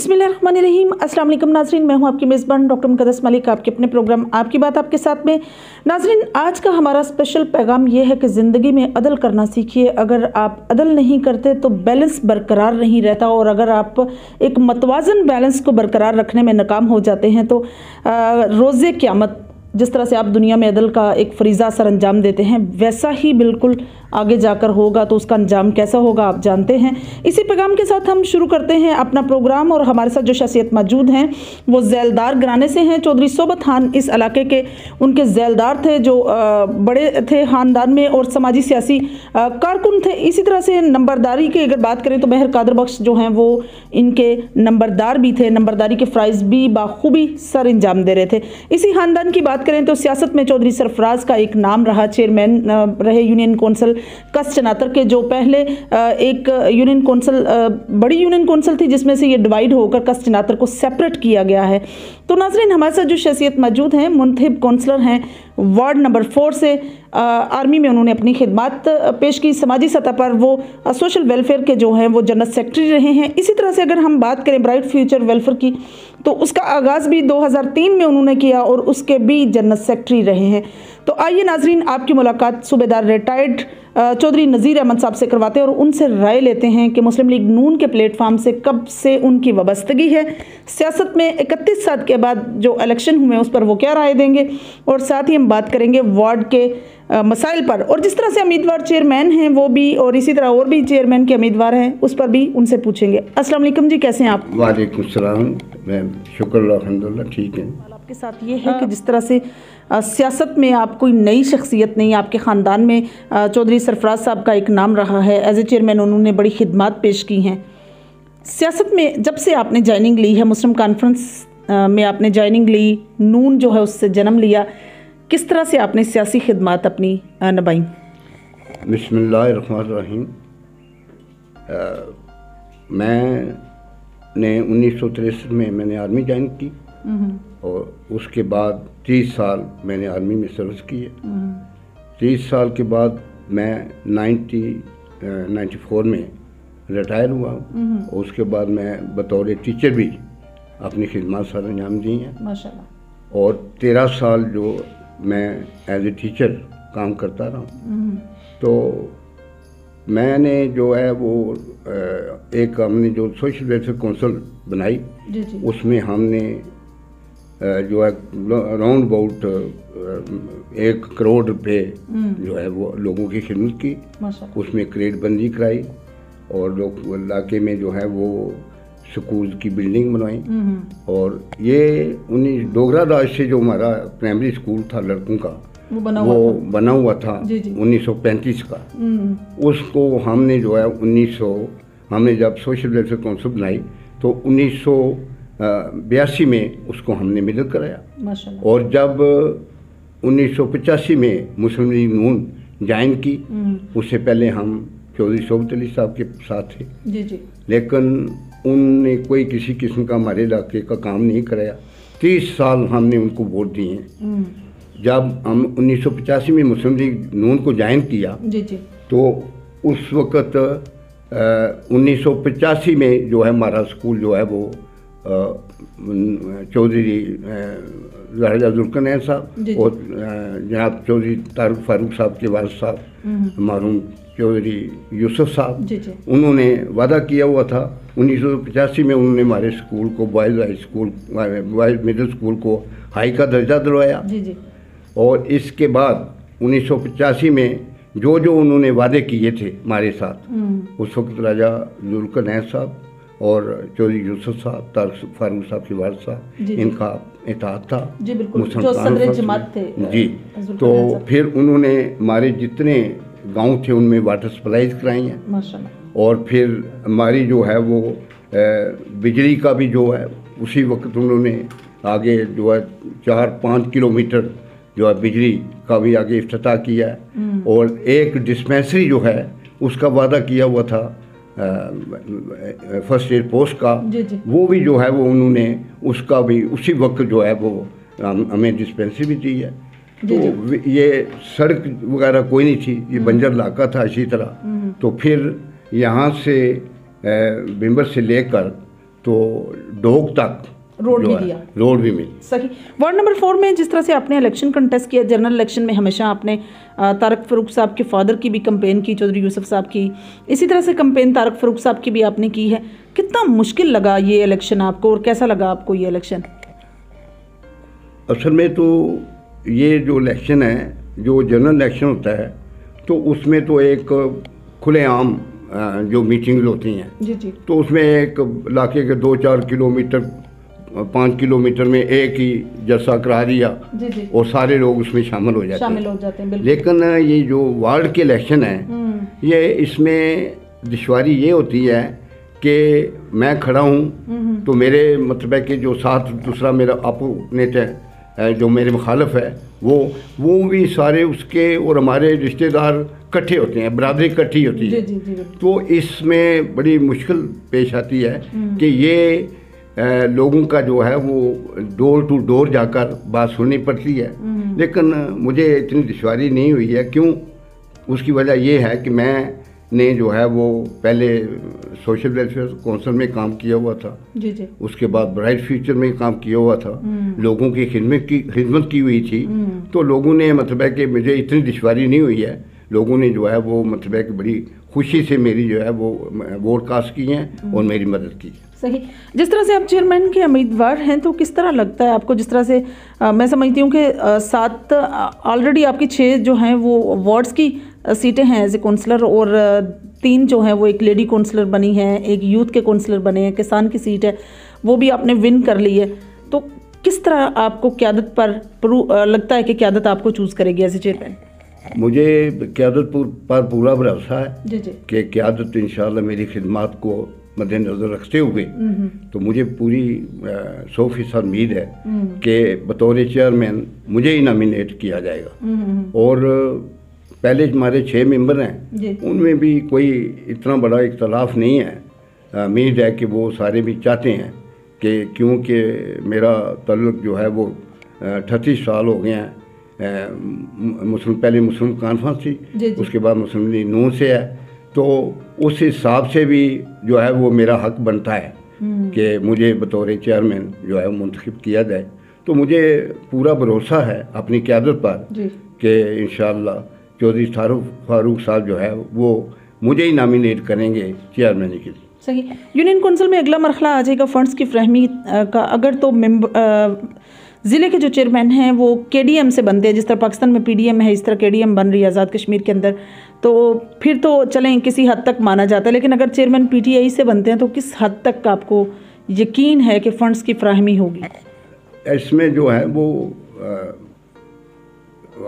बिस्मिल्लाहिर्रहमानिर्रहीम। अस्सलाम वालेकुम नाज़रीन, मैं हूं आपकी मेज़बान डॉक्टर मुक़द्दस मलिक, आपके अपने प्रोग्राम आपकी बात आपके साथ में। नाज़रीन, आज का हमारा स्पेशल पैगाम यह है कि ज़िंदगी में अदल करना सीखिए। अगर आप अदल नहीं करते तो बैलेंस बरकरार नहीं रहता, और अगर आप एक मतवाज़न बैलेंस को बरकरार रखने में नाकाम हो जाते हैं तो रोज़े क़यामत जिस तरह से आप दुनिया में अदल का एक फरीज़ा सर अंजाम देते हैं, वैसा ही बिल्कुल आगे जाकर होगा। तो उसका अंजाम कैसा होगा आप जानते हैं। इसी पैगाम के साथ हम शुरू करते हैं अपना प्रोग्राम। और हमारे साथ जो शख्सियत मौजूद हैं वो ज़ैलदार घराने से हैं। चौधरी सोबत खान इस इलाके के उनके ज़ैलदार थे, जो बड़े थे ख़ानदान में और समाजी सियासी कारकुन थे। इसी तरह से नंबरदारी की अगर बात करें तो महर कादर बख्श जो हैं वो इनके नंबरदार भी थे, नंबरदारी के फ़राइज़ भी बाखूबी सर अंजाम दे रहे थे। इसी ख़ानदान की बात करें तो सियासत में चौधरी सरफराज का एक नाम रहा। चेयरमैन रहे यूनियन कौंसिल कच्छ चनातर के, जो पहले एक यूनियन कौंसिल बड़ी यूनियन कौंसिल थी जिसमें से ये डिवाइड होकर कच्छ चनातर को सेपरेट किया गया है। तो नाज़रीन, हमारे साथ जो शख्सियत मौजूद हैं, मुंतखब कौंसलर हैं वार्ड नंबर 4 से। आर्मी में उन्होंने अपनी खिदमत पेश की। समाजी सतह पर वो सोशल वेलफेयर के जो हैं वो जनरल सेक्रेटरी रहे हैं। इसी तरह से अगर हम बात करें ब्राइट फ्यूचर वेलफेयर की, तो उसका आगाज़ भी 2003 में उन्होंने किया और उसके भी जनरल सेक्रेटरी रहे हैं। तो आइए नाजरीन, आपकी मुलाकात सूबेदार रिटायर्ड चौधरी नज़ीर अहमद साहब से करवाते हैं और उनसे राय लेते हैं कि मुस्लिम लीग नून के प्लेटफार्म से कब से उनकी वाबस्तगी है, सियासत में 31 साल के बाद जो इलेक्शन हुए उस पर वो क्या राय देंगे, और साथ ही हम बात करेंगे वार्ड के मसाइल पर, और जिस तरह से उम्मीदवार चेयरमैन हैं वो भी, और इसी तरह और भी चेयरमैन के उम्मीदवार हैं उस पर भी उनसे पूछेंगे। अस्सलाम वालेकुम जी, कैसे हैं आप? वालेकुम सलाम, मैं शुक्र अल्हम्दुलिल्लाह ठीक है। आपके साथ ये है कि जिस तरह से सियासत में आप कोई नई शख्सियत नहीं, आपके ख़ानदान में चौधरी सरफराज साहब का एक नाम रहा है। एज ए चेयरमैन उन्होंने बड़ी खिदमत पेश की हैं। सियासत में जब से आपने जॉइनिंग ली है, मुस्लिम कॉन्फ्रेंस में आपने जॉइनिंग ली, नून जो है उससे जन्म लिया, किस तरह से आपने सियासी खिदमत अपनी निभाई? बिस्मिल्लाहिर्रहमानिर्रहीम। मैंने 1963 में मैंने आर्मी ज्वाइन की और उसके बाद 30 साल मैंने आर्मी में सर्विस की है। 30 साल के बाद मैं 94 में रिटायर हुआ और उसके बाद मैं बतौर टीचर भी अपनी खिदमत सर अंजाम दी हैं माशाल्लाह। और 13 साल जो मैं एज ए टीचर काम करता रहा। तो मैंने जो है वो एक हमने जो सोशल वेलफेयर कौंसिल बनाई उसमें हमने जो है राउंड अबाउट 1 करोड़ रुपए जो है वो लोगों की खिदमत की। उसमें क्रेड बंदी कराई और लोग इलाके में जो है वो स्कूल की बिल्डिंग बनवाई। और ये 19 डोगरा दाज से जो हमारा प्राइमरी स्कूल था लड़कों का वो बना हुआ था 1935 का, उसको हमने जो है हमने जब सोशल वेलफेयर कौंसिल बनाई तो 1982 में उसको हमने मिडल कराया। और जब 1985 में मुस्लिम लीग नून ज्वाइन की, उससे पहले हम चौधरी सोबत अली साहब के साथ थे। लेकिन उनने कोई किसी किस्म का हमारे इलाके का काम नहीं कराया। 30 साल हमने उनको वोट दिए हैं। जब हम 1985 में मुस्लिम लीग नून को ज्वाइन किया तो उस वक़्त 1985 में जो है हमारा स्कूल जो है वो चौधरी जुल्करनैन साहब और जनाब चौधरी तारुक फारूक साहब के वालिद साहब मरहूम चौधरी यूसुफ साहब, उन्होंने वादा किया हुआ था 1985 में। उन्होंने हमारे स्कूल को बॉयज़ मिडिल स्कूल को हाई का दर्जा दिलवाया। और इसके बाद 1985 में जो उन्होंने वादे किए थे हमारे साथ, उस वक्त राजा जुल्करनैन साहब और चौधरी यूसुफ साहब, तारुक फारूक साहब के वालिद साहब, इनका इताअत था जी। तो फिर उन्होंने हमारे जितने गांव थे उनमें वाटर सप्लाईज कराई हैं। और फिर हमारी जो है वो बिजली का भी जो है उसी वक्त उन्होंने आगे जो है 4-5 किलोमीटर जो है बिजली का भी आगे इफ्तिताह किया है। और एक डिस्पेंसरी जो है उसका वादा किया हुआ था फर्स्ट एड पोस्ट का, वो भी जो है वो उन्होंने उसका भी उसी वक्त जो है वो हमें डिस्पेंसरी भी दी है। तो ये सड़क वगैरह कोई नहीं थी, ये बंजर इलाका था इसी तरह। तो फिर यहाँ से बिम्बर से लेकर तो डोग तक रोड भी दिया, रोड भी मिली। सही। वार्ड नंबर 4 में जिस तरह से आपने इलेक्शन कंटेस्ट किया, जनरल इलेक्शन में हमेशा आपने तारक फ़ारूक साहब के फादर की भी कंपेन की, चौधरी यूसुफ साहब की, इसी तरह से कंपेन तारक फ़ारूक साहब की भी आपने की है। कितना मुश्किल लगा ये इलेक्शन आपको और कैसा लगा आपको ये इलेक्शन? असल में तो ये जो इलेक्शन है, जो जनरल इलेक्शन होता है, तो उसमें तो एक खुलेआम जो मीटिंग्स होती हैं जी जी, तो उसमें एक इलाके के 2-4 किलोमीटर 5 किलोमीटर में एक ही जलसा करा दिया जी जी, और सारे लोग उसमें शामिल हो जाते हैं। बिल्कुल। लेकिन ये जो वार्ड के इलेक्शन है, ये इसमें दुश्वारी ये होती है कि मैं खड़ा हूँ तो मेरे मतलब है कि जो साथ दूसरा मेरा अपोनेट है, जो मेरे मुखालिफ है, वो भी सारे उसके और हमारे रिश्तेदार इकट्ठे होते हैं, बरादरी इकट्ठी होती है। जी जी, तो इसमें बड़ी मुश्किल पेश आती है कि ये लोगों का जो है वो डोर टू डोर जाकर बात सुननी पड़ती है। लेकिन मुझे इतनी दुश्वारी नहीं हुई है। क्यों? उसकी वजह ये है कि मैंने जो है वो पहले सोशल वेलफेयर काउंसिल में काम किया हुआ था जी जी, उसके बाद ब्राइट फ्यूचर में काम किया हुआ था, लोगों की खिदमत की हुई थी। तो लोगों ने मतलब है कि मुझे इतनी दुश्वारी नहीं हुई है। लोगों ने जो है वो मतलब है कि बड़ी खुशी से मेरी जो है वो वोट कास्ट की हैं और मेरी मदद की। सही। जिस तरह से आप चेयरमैन के उम्मीदवार हैं तो किस तरह लगता है आपको? जिस तरह से मैं समझती हूँ कि 7 ऑलरेडी आपकी 6 जो हैं वो वार्ड्स की सीटें हैं एज ए काउंसलर, और 3 जो हैं वो एक लेडी काउंसलर बनी है, एक यूथ के काउंसलर बने हैं, किसान की सीट है वो भी आपने विन कर ली है। तो किस तरह आपको क़यादत पर लगता है कि क़यादत आपको चूज़ करेगी एज ए चेयरमैन? मुझे क़यादत पर पूरा भरोसा है जी जी, कि क़यादत इंशाल्लाह मेरी खिदमत को मद्देनज़र रखते हुए तो मुझे पूरी 100% उम्मीद है कि बतौर चेयरमैन मुझे ही नॉमिनेट किया जाएगा। और पहले हमारे 6 मेंबर हैं, उनमें भी कोई इतना बड़ा इख्तलाफ नहीं है। उम्मीद है कि वो सारे भी चाहते हैं कि क्योंकि मेरा तल्लुक़ जो है वो 38 साल हो गए हैं। पहले मुस्लिम कॉन्फ्रेंस थी, उसके बाद मुस्लिम लीग नून से है, तो उस हिसाब से भी जो है वो मेरा हक बनता है कि मुझे बतौर चेयरमैन जो है मुंतखब किया जाए। तो मुझे पूरा भरोसा है अपनी क़यादत पर कि इंशाअल्लाह चौधरी फ़ारूक साहब जो है वो मुझे ही नॉमिनेट करेंगे चेयरमैन के लिए। सही। यूनियन कौंसिल में अगला मरहला आ जाएगा फंड्स की फ्राहमी का। अगर तो ज़िले के जो चेयरमैन हैं वो KDM से बनते हैं, जिस तरह पाकिस्तान में PDM है इस तरह KDM बन रही है आज़ाद कश्मीर के अंदर, तो फिर तो चलें किसी हद तक माना जाता है। लेकिन अगर चेयरमैन PTI से बनते हैं तो किस हद तक आपको यकीन है कि फ़ंड्स की फ्राहमी होगी? इसमें जो है वो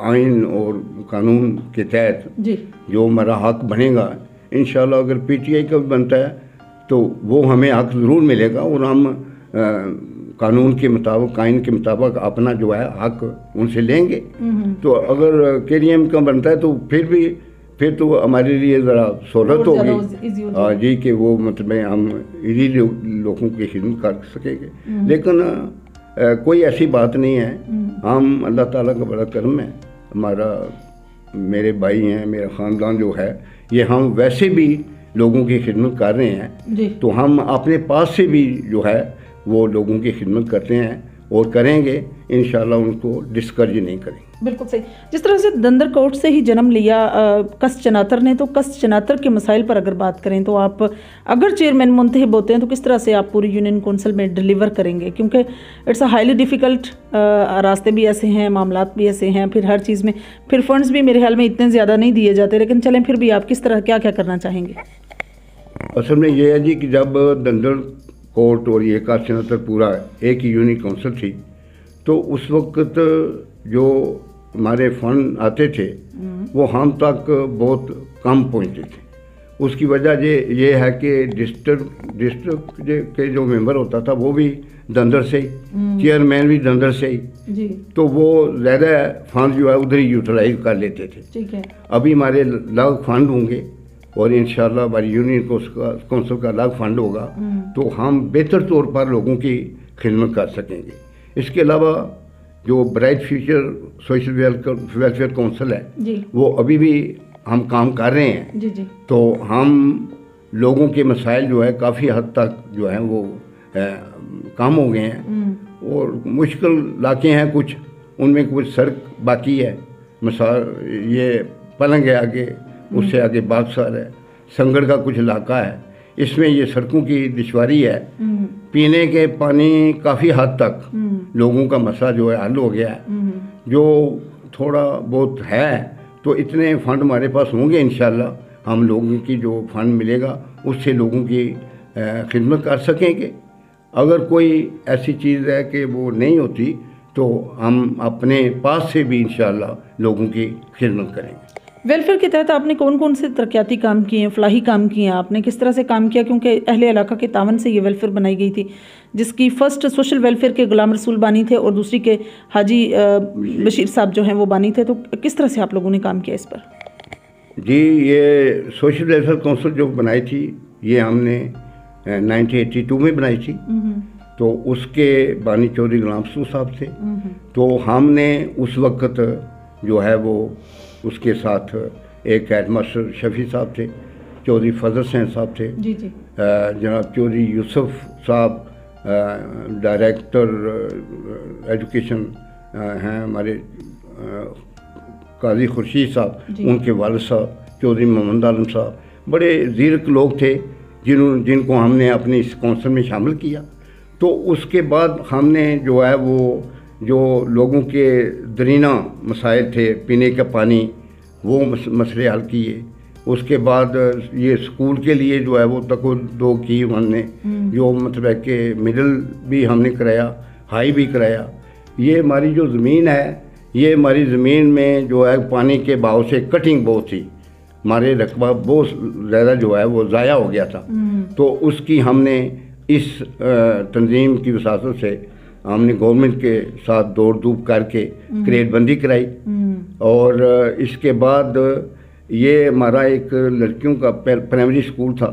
आइन और कानून के तहत जो हमारा हक बनेगा, इंशाल्लाह अगर PTI का भी बनता है तो वो हमें हक ज़रूर मिलेगा और हम कानून के मुताबिक, आइन के मुताबिक अपना जो है हक उनसे लेंगे। तो अगर KDM का बनता है तो फिर तो हमारे लिए ज़रा सहूलत होगी जी कि वो मतलब हम इजी लोगों की खिदमत कर सकेंगे। लेकिन कोई ऐसी बात नहीं है। हम अल्लाह ताला का बड़ा करम है, हमारा मेरे भाई हैं, मेरा ख़ानदान जो है ये हम वैसे भी लोगों की खिदमत कर रहे हैं, तो हम अपने पास से भी जो है वो लोगों की खिदमत करते हैं और करेंगे इंशाल्लाह, उनको डिस्करेज नहीं करेंगे। बिल्कुल सही। जिस तरह से दंदर कोर्ट से ही जन्म लिया कस चनातर ने, तो कस चनातर के मसाइल पर अगर बात करें तो आप अगर चेयरमैन मुंतखब होते हैं तो किस तरह से आप पूरी यूनियन कौंसिल में डिलीवर करेंगे? क्योंकि इट्स अ हाईली डिफ़िकल्ट, रास्ते भी ऐसे हैं, मामलात भी ऐसे हैं, फिर हर चीज़ में फिर फंड्स भी मेरे ख्याल में इतने ज़्यादा नहीं दिए जाते। लेकिन चलें फिर भी आप किस तरह क्या क्या करना चाहेंगे? असल में ये है जी कि जब दंदर कोर्ट और ये का चनातर पूरा एक ही यूनियन काउंसिल थी तो उस वक्त जो हमारे फंड आते थे वो हम तक बहुत कम पहुंचते थे। उसकी वजह ये है कि डिस्ट्रिक्ट के जो मेंबर होता था वो भी दंदर से ही, चेयरमैन भी दंदर से ही, तो वो ज़्यादा फंड जो है उधर ही यूटिलाइज कर लेते थे। ठीक है। अभी हमारे अलग फंड होंगे और इंशाल्लाह हमारी यूनियन काउंसिल का अलग फंड होगा तो हम बेहतर तौर पर लोगों की खिदमत कर सकेंगे। इसके अलावा जो bright future social welfare council है वो अभी भी हम काम कर रहे हैं। तो हम लोगों के मसाइल जो है काफ़ी हद तक जो है वो काम हो गए हैं और मुश्किल इलाके हैं कुछ, उनमें कुछ सड़क बाकी है। मिसाल ये पलंग है आगे, उससे आगे बागसार है, संगड़ का कुछ इलाका है, इसमें ये सड़कों की दुश्वारी है। पीने के पानी काफ़ी हद तक लोगों का मसला जो है हल हो गया है। जो थोड़ा बहुत है तो इतने फंड हमारे पास होंगे इंशाल्लाह, हम लोगों की जो फंड मिलेगा उससे लोगों की खिदमत कर सकेंगे। अगर कोई ऐसी चीज़ है कि वो नहीं होती तो हम अपने पास से भी इंशाल्लाह लोगों की खिदमत करेंगे। वेलफेयर के तहत आपने कौन कौन से तरक्याती काम किए हैं, फलाही काम किए हैं, आपने किस तरह से काम किया? क्योंकि अहले इलाका के तावन से ये वेलफेयर बनाई गई थी, जिसकी फ़र्स्ट सोशल वेलफेयर के गुलाम रसूल बानी थे और दूसरी के हाजी बशीर साहब जो हैं वो बानी थे। तो किस तरह से आप लोगों ने काम किया इस पर? जी, ये सोशल वेलफेयर काउंसिल जो बनाई थी ये हमने 1982 में बनाई थी। तो उसके बानी चौधरी गुलाम रसूल साहब थे। तो हमने उस वक्त जो है वो उसके साथ एक हेडमास्टर शफी साहब थे, चौधरी फजल हुसैन साहब थे, जनाब चौधरी यूसुफ साहब डायरेक्टर एजुकेशन हैं हमारे, काजी खुर्शीद साहब, उनके वालिद साहब चौधरी मोहम्मद आलम साहब, बड़े ज़ीरक लोग थे जिनको हमने अपने इस कौंसिल में शामिल किया। तो उसके बाद हमने जो है वो जो लोगों के दरीना मसाइल थे, पीने का पानी, वो मसले हल किए। उसके बाद ये स्कूल के लिए जो है वो दो की हमने, जो मतलब है कि मिडिल भी हमने कराया, हाई भी कराया। ये हमारी जो ज़मीन है, ये हमारी ज़मीन में जो है पानी के बहाव से कटिंग बहुत थी, हमारे रकबा बहुत ज़्यादा जो है वो ज़ाया हो गया था। तो उसकी हमने इस तंजीम की वसासत से हमने गवर्नमेंट के साथ दौड़ धूप करके क्रेट बंदी कराई। और इसके बाद ये हमारा एक लड़कियों का प्राइमरी स्कूल था,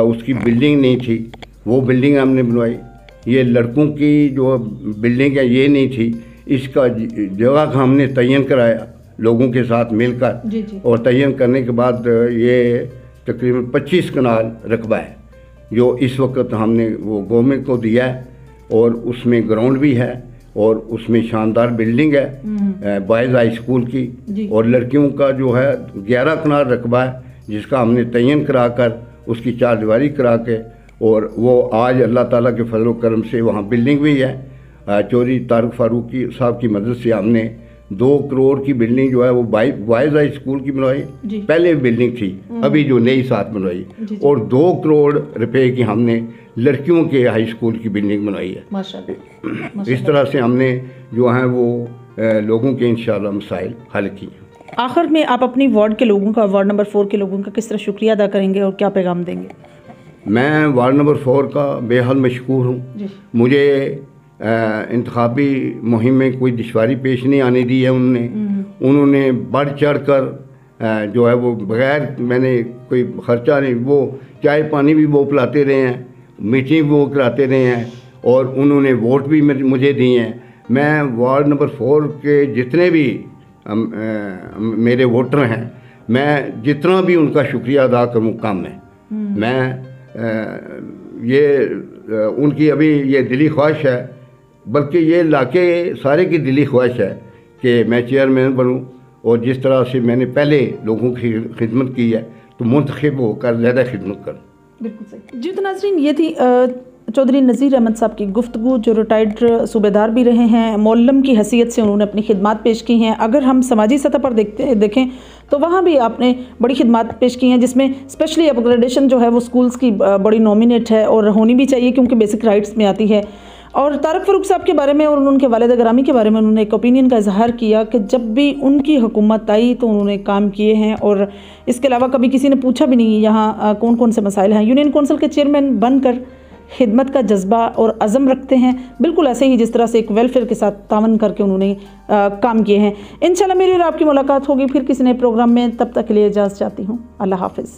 उसकी बिल्डिंग नहीं थी, वो बिल्डिंग हमने बनवाई। ये लड़कों की जो बिल्डिंग है ये नहीं थी, इसका जगह का हमने तयन कराया लोगों के साथ मिलकर। और तयन करने के बाद ये तकरीबन 25 कनाल रकबा है जो इस वक्त हमने वो गवर्नमेंट को दिया है। और उसमें ग्राउंड भी है और उसमें शानदार बिल्डिंग है बॉयज़ हाई स्कूल की। और लड़कियों का जो है 11 कनाल रकबा है जिसका हमने तयन करा कर उसकी चारदीवारी करा के, और वो आज अल्लाह ताला के फजल करम से वहाँ बिल्डिंग भी है। चौधरी तारिक फारूकी साहब की मदद से हमने 2 करोड़ की बिल्डिंग जो है वो बॉयज़ हाई स्कूल की बनवाई। पहले बिल्डिंग थी, अभी जो नई साथ बनवाई। और 2 करोड़ रुपए की हमने लड़कियों के हाई स्कूल की बिल्डिंग बनवाई है। माशाल्लाह। इस तरह से हमने जो है वो लोगों के इंशाल्लाह मसाइल हल किए। आखिर में आप अपनी वार्ड के लोगों का, वार्ड नंबर 4 के लोगों का किस तरह शुक्रिया अदा करेंगे और क्या पैगाम देंगे? मैं वार्ड नंबर 4 का बेहद मशकूर हूँ। मुझे इंतखाबी मुहिम में कोई दुश्वारी पेश नहीं आने दी है उन्होंने बढ़ चढ़ कर जो है वो बगैर मैंने कोई ख़र्चा नहीं, वो चाय पानी भी वो पिलाते रहे हैं, मीटिंग भी वो कराते रहे हैं और उन्होंने वोट भी मुझे दिए हैं। मैं वार्ड नंबर 4 के जितने भी मेरे वोटर हैं, मैं जितना भी उनका शुक्रिया अदा करूँ कम है। मैं ये उनकी अभी ये दिली ख्वाहिश है, बल्कि ये इलाके सारे की दिली ख्वाहिश है कि मैं चेयरमैन बनूं और जिस तरह से मैंने पहले लोगों की खिदमत की है तो मुंतखब होकर ज़्यादा खिदमत करूं। बिल्कुल सही जी। तो नाज़रीन, ये थी चौधरी नज़ीर अहमद साहब की गुफ्तगू, जो रिटायर्ड सूबेदार भी रहे हैं, मौल्लम की हैसियत से उन्होंने अपनी खिदमत पेश की हैं। अगर हम समाजी सतह पर देखें तो वहाँ भी आपने बड़ी खिदमत पेश की हैं, जिसमें स्पेशली अपग्रेडेशन जो है वो स्कूल्स की बड़ी नॉमिनेट है और होनी भी चाहिए क्योंकि बेसिक राइट्स में आती है। और तारिक फारूक साहब के बारे में और उनके वालिद ग्रामी के बारे में उन्होंने एक ओपिनियन का इजहार किया कि जब भी उनकी हुकूमत आई तो उन्होंने काम किए हैं और इसके अलावा कभी किसी ने पूछा भी नहीं यहाँ कौन कौन से मसाइल हैं। यूनियन कौंसिल के चेयरमैन बनकर खिदमत का जज्बा और अज़म रखते हैं, बिल्कुल ऐसे ही जिस तरह से एक वेलफेयर के साथ तावन करके उन्होंने काम किए हैं। इंशाल्लाह मेरी और आपकी मुलाकात होगी फिर किसी नए प्रोग्राम में, तब तक के लिए इजाज़त चाहती हूँ। अल्लाह हाफ़िज़।